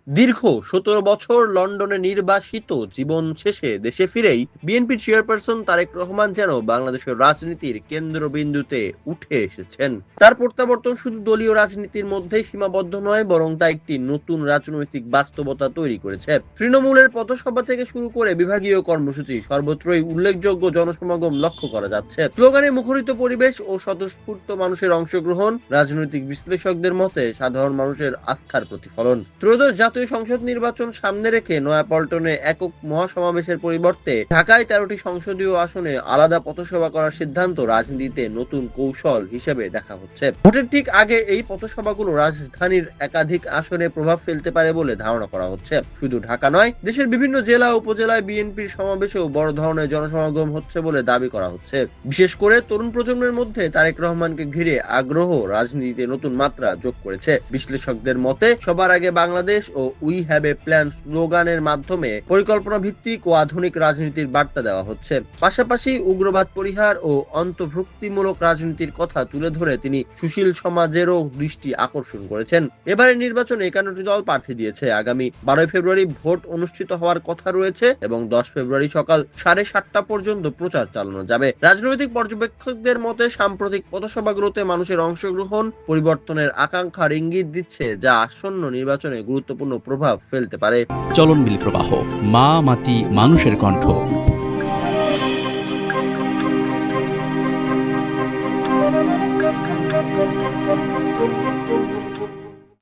দীর্ঘ ১৭ বছর লন্ডনে নির্বাসিত জীবন শেষে দেশে ফিরেই বিএনপির চেয়ারপারসন তারেক রহমান যেন বাংলাদেশের রাজনীতির কেন্দ্রবিন্দুতে উঠে এসেছেন। তার প্রত্যাবর্তন শুধু দলীয় রাজনীতির মধ্যেই সীমাবদ্ধ নয়, বরং তা একটি নতুন রাজনৈতিক বাস্তবতা তৈরি করেছে। তৃণমূলের পথসভা থেকে শুরু করে বিভাগীয় কর্মসূচি সর্বত্রই উল্লেখযোগ্য জনসমাগম লক্ষ্য করা যাচ্ছে। স্লোগানে মুখরিত পরিবেশ ও স্বতঃস্ফূর্ত মানুষের অংশগ্রহণ রাজনৈতিক বিশ্লেষকদের মতে সাধারণ মানুষের আস্থার প্রতিফলন। ত্রয়োদশ জাতীয় সংসদ নির্বাচন সামনে রেখে নয়াপল্টনে একক মহাসমাবেশের পরিবর্তে ঢাকায় ১৩টি সংসদীয় আসনে আলাদা পথসভা করার সিদ্ধান্ত রাজনীতিতে নতুন কৌশল হিসেবে দেখা হচ্ছে। ভোটের ঠিক আগে এই পথসভাগুলো রাজধানীর একাধিক আসনে প্রভাব ফেলতে পারে বলে ধারণা করা হচ্ছে। শুধু ঢাকা নয়, দেশের বিভিন্ন জেলা উপজেলায় বিএনপির সমাবেশেও বড় ধরনের জনসমাগম হচ্ছে বলে দাবি করা হচ্ছে। বিশেষ করে তরুণ প্রজন্মের মধ্যে তারেক রহমানকে ঘিরে আগ্রহ রাজনীতিতে নতুন মাত্রা যোগ করেছে। বিশ্লেষকদের মতে সবার আগে বাংলাদেশ ও উই হ্যাভ এ প্ল্যান স্লোগানের মাধ্যমে পরিকল্পনা ভিত্তিক ও আধুনিক রাজনীতির বার্তা দেওয়া হচ্ছে। পাশাপাশি উগ্রবাদ পরিহার ও অন্তর্ভুক্তিমূলক রাজনীতির কথা তুলে ধরে তিনি সুশীল সমাজেরও দৃষ্টি আকর্ষণ করেছেন। এবারের নির্বাচনে ৫১টি দল প্রার্থী দিয়েছে। আগামী ১২ ফেব্রুয়ারি ভোট অনুষ্ঠিত হওয়ার কথা রয়েছে এবং ১০ ফেব্রুয়ারি সকাল ৭:৩০ পর্যন্ত প্রচার চালানো যাবে। রাজনৈতিক পর্যবেক্ষকদের মতে সাম্প্রতিক পথসভাগুলোতে মানুষের অংশগ্রহণ পরিবর্তনের আকাঙ্ক্ষার ইঙ্গিত দিচ্ছে, যা আসন্ন নির্বাচনে গুরুত্বপূর্ণ প্রভাব ফেলতে পারে। চলনবিল প্রবাহ, মা মাটি মানুষের কণ্ঠ।